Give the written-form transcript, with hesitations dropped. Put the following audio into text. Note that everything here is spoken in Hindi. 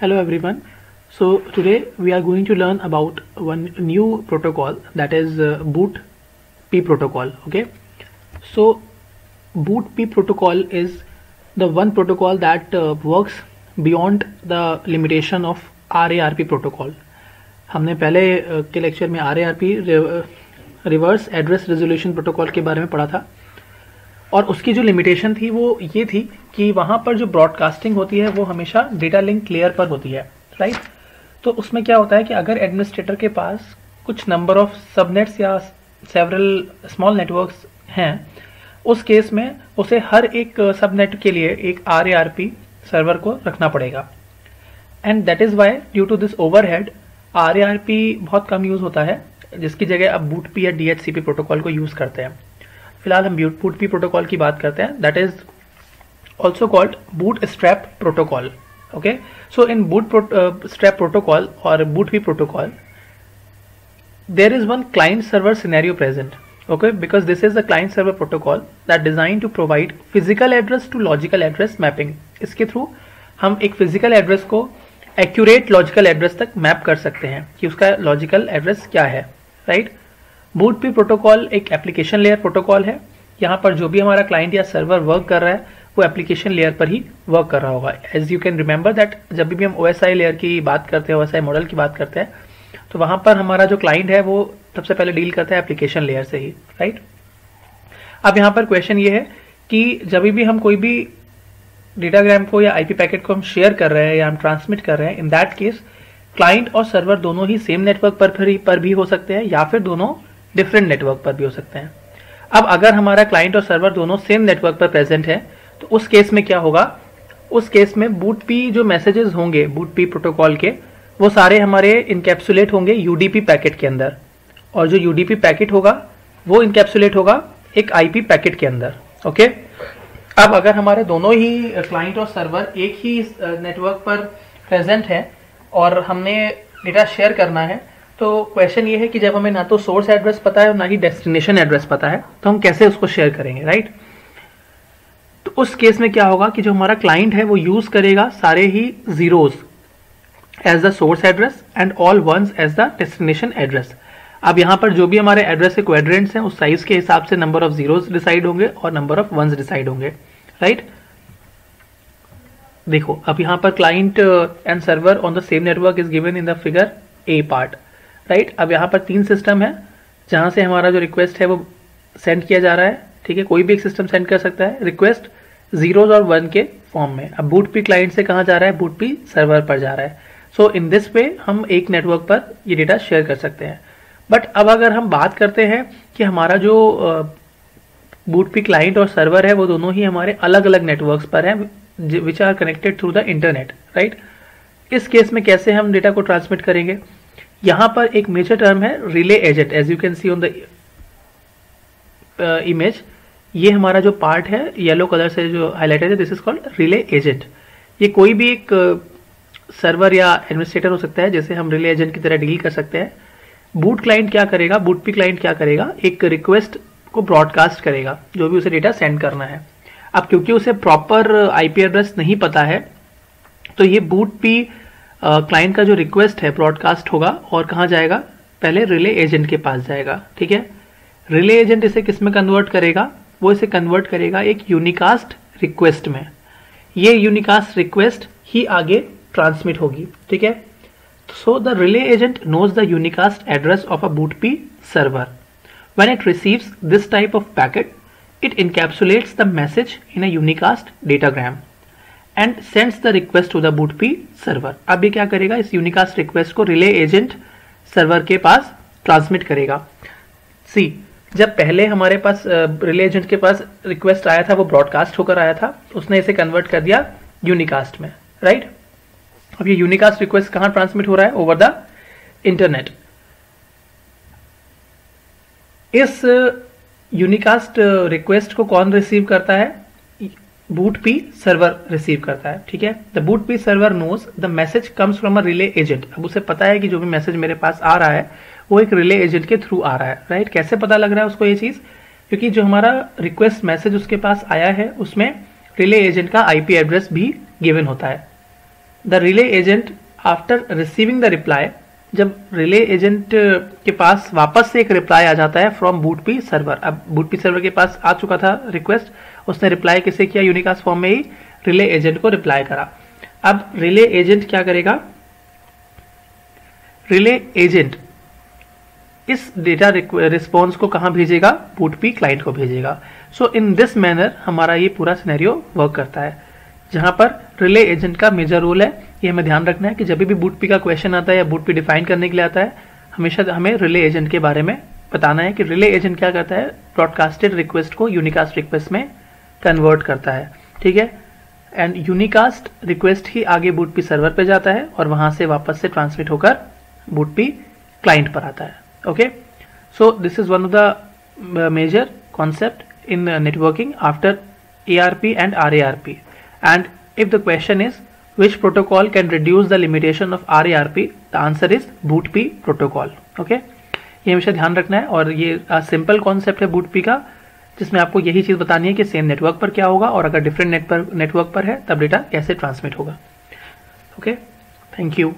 Hello everyone. So today we are going to learn about one new protocol, that is BootP protocol. Okay. So BootP protocol is the one protocol that works beyond the limitation of RARP protocol. हमने पहले के लेक्चर में RARP reverse address resolution protocol के बारे में पढ़ा था, और उसकी जो लिमिटेशन थी वो ये थी कि वहाँ पर जो ब्रॉडकास्टिंग होती है वो हमेशा डेटा लिंक लेयर पर होती है, राइट। तो उसमें क्या होता है कि अगर एडमिनिस्ट्रेटर के पास कुछ नंबर ऑफ सबनेट्स या सेवरल स्मॉल नेटवर्क्स हैं, उस केस में उसे हर एक सबनेट के लिए एक RARP सर्वर को रखना पड़ेगा। And that is why due to this overhead RARP बहुत कम यूज़ होता है, जिसकी जगह अब BootP या DHCP प्रोटोकॉल को यूज़ करते हैं। फिलहाल हम BootP प्रोटोकॉल की बात करते हैं, that is also called bootstrap protocol. Okay, so in bootstrap protocol और BootP protocol there is one client server scenario present, okay, because this is the client server protocol that designed to provide physical address to logical address mapping। इसके थ्रू हम एक फिजिकल एड्रेस को एक्यूरेट लॉजिकल एड्रेस तक मैप कर सकते हैं कि उसका लॉजिकल एड्रेस क्या है, राइट। BootP प्रोटोकॉल एक एप्लीकेशन लेयर प्रोटोकॉल है। यहाँ पर जो भी हमारा क्लाइंट या सर्वर वर्क कर रहा है वो एप्लीकेशन लेयर पर ही वर्क कर रहा होगा। As you can remember that जब भी हम OSI लेयर की बात करते हैं, OSI मॉडल की बात करते हैं, तो वहाँ पर हमारा जो क्लाइंट है वो सबसे पहले डील करता है एप्लीकेशन लेयर से ही, राइट। अब यहाँ पर क्वेश्चन ये है कि जब भी हम कोई भी डेटाग्राम को या IP पैकेट को हम शेयर कर रहे हैं या हम ट्रांसमिट कर रहे हैं, इन दैट केस क्लाइंट और सर्वर दोनों ही सेम नेटवर्क पर भी हो सकते हैं या फिर दोनों डिफरेंट नेटवर्क पर भी हो सकते हैं। अब अगर हमारा क्लाइंट और सर्वर दोनों सेम नेटवर्क पर प्रेजेंट है तो उस केस में क्या होगा, उस केस में BootP जो मैसेजेस होंगे BootP प्रोटोकॉल के, वो सारे हमारे इनकैप्सुलेट होंगे UDP पैकेट के अंदर, और जो UDP पैकेट होगा वो इनकैप्सुलेट होगा एक IP पैकेट के अंदर। ओके, अब अगर हमारे दोनों ही क्लाइंट और सर्वर एक ही नेटवर्क पर प्रेजेंट है और हमने डेटा शेयर करना है, तो क्वेश्चन ये है कि जब हमें ना तो सोर्स एड्रेस पता है और ना ही डेस्टिनेशन एड्रेस पता है, तो हम कैसे उसको शेयर करेंगे, राइट। तो उस केस में क्या होगा कि जो हमारा क्लाइंट है वो यूज करेगा सारे ही zeros as the source address and all ones as the destination address. अब यहाँ पर जो भी हमारे एड्रेस के क्वाड्रेंट्स हैं उस साइज के हिसाब से नंबर ऑफ जीरोज डिसाइड होंगे और नंबर ऑफ वंस डिसाइड होंगे, राइट। देखो अब यहाँ पर client and server on the same network is given in the figure A part, right. अब यहाँ पर 3 सिस्टम है जहां से हमारा जो रिक्वेस्ट है वो सेंड किया जा रहा है, ठीक है। कोई भी एक सिस्टम सेंड कर सकता है रिक्वेस्ट जीरोज और 1 के फॉर्म में। अब BootP क्लाइंट से कहाँ जा रहा है, BootP सर्वर पर जा रहा है। सो इन दिस वे हम एक नेटवर्क पर ये डेटा शेयर कर सकते हैं। बट अब अगर हम बात करते हैं कि हमारा जो BootP क्लाइंट और सर्वर है वो दोनों ही हमारे अलग अलग नेटवर्क्स पर हैं which are connected through the internet, right. इस केस में कैसे हम डेटा को ट्रांसमिट करेंगे, यहाँ पर एक मेजर टर्म है relay agent. As you can see on the image, ये हमारा जो पार्ट है येलो कलर से जो हाईलाइटेड है, this is called relay agent. ये कोई भी एक सर्वर या एडमिनिस्ट्रेटर हो सकता है जैसे हम रिले एजेंट की तरह डील कर सकते हैं। BootP क्लाइंट क्या करेगा, एक रिक्वेस्ट को ब्रॉडकास्ट करेगा जो भी उसे डेटा सेंड करना है। अब क्योंकि उसे प्रॉपर IP एड्रेस नहीं पता है, तो ये BootP क्लाइंट का जो रिक्वेस्ट है ब्रॉडकास्ट होगा और कहाँ जाएगा, पहले रिले एजेंट के पास जाएगा, ठीक है। रिले एजेंट इसे किस में कन्वर्ट करेगा, वो इसे कन्वर्ट करेगा एक यूनिकास्ट रिक्वेस्ट में। ये यूनिकास्ट रिक्वेस्ट ही आगे ट्रांसमिट होगी, ठीक है। So the relay agent knows the unicast address of a BootP server. When it receives this type of packet, it encapsulates the message in a unicast datagram and sends the request to the BootP server। अब ये क्या करेगा, इस unicast request को relay agent सर्वर के पास ट्रांसमिट करेगा। सी, जब पहले हमारे पास relay agent के पास रिक्वेस्ट आया था वो ब्रॉडकास्ट होकर आया था, उसने इसे कन्वर्ट कर दिया यूनिकास्ट में, राइट। अब ये यूनिकास्ट रिक्वेस्ट कहाँ ट्रांसमिट हो रहा है, ओवर द इंटरनेट। इस यूनिकास्ट रिक्वेस्ट को कौन रिसीव करता है, BootP सर्वर रिसीव करता है, ठीक है। The BootP server knows the message comes from a relay agent. अब उसे पता है कि जो भी मैसेज मेरे पास आ रहा है वो एक रिले एजेंट के थ्रू आ रहा है, राइट। कैसे पता लग रहा है उसको ये चीज, क्योंकि जो हमारा रिक्वेस्ट मैसेज उसके पास आया है उसमें रिले एजेंट का IP एड्रेस भी गिवन होता है, the relay agent after receiving the reply, जब रिले एजेंट के पास वापस से एक रिप्लाई आ जाता है फ्रॉम बूटपी सर्वर, अब बूटपी सर्वर के पास आ चुका था रिक्वेस्ट, उसने रिप्लाई किसे किया, यूनिकास्ट फॉर्म में ही रिले एजेंट को रिप्लाई करा। अब रिले एजेंट क्या करेगा, रिले एजेंट इस डेटा रिस्पॉन्स को कहां भेजेगा, बूटपी क्लाइंट को भेजेगा। सो इन दिस मैनर हमारा ये पूरा सिनेरियो वर्क करता है, जहां पर रिले एजेंट का मेजर रोल है। ये हमें ध्यान रखना है कि जब भी बूटपी का क्वेश्चन आता है या बूटपी डिफाइन करने के लिए आता है, हमेशा हमें रिले एजेंट के बारे में बताना है कि रिले एजेंट क्या करता है, ब्रॉडकास्टेड रिक्वेस्ट को यूनिकास्ट रिक्वेस्ट में कन्वर्ट करता है, ठीक है। एंड यूनिकास्ट रिक्वेस्ट ही आगे बूटपी सर्वर पे जाता है और वहां से वापस से ट्रांसमिट होकर बूटपी क्लाइंट पर आता है। Okay, so this is one of the major concept in networking after ARP and RARP. And if the question is which protocol can reduce the limitation of RARP, the answer is BOOTP protocol. Okay, ये हमेशा ध्यान रखना है। और ये सिंपल कॉन्सेप्ट है BOOTP का, जिसमें आपको यही चीज बतानी है कि सेम नेटवर्क पर क्या होगा और अगर डिफरेंट नेटवर्क पर है तब डेटा कैसे ट्रांसमिट होगा। Okay, thank you.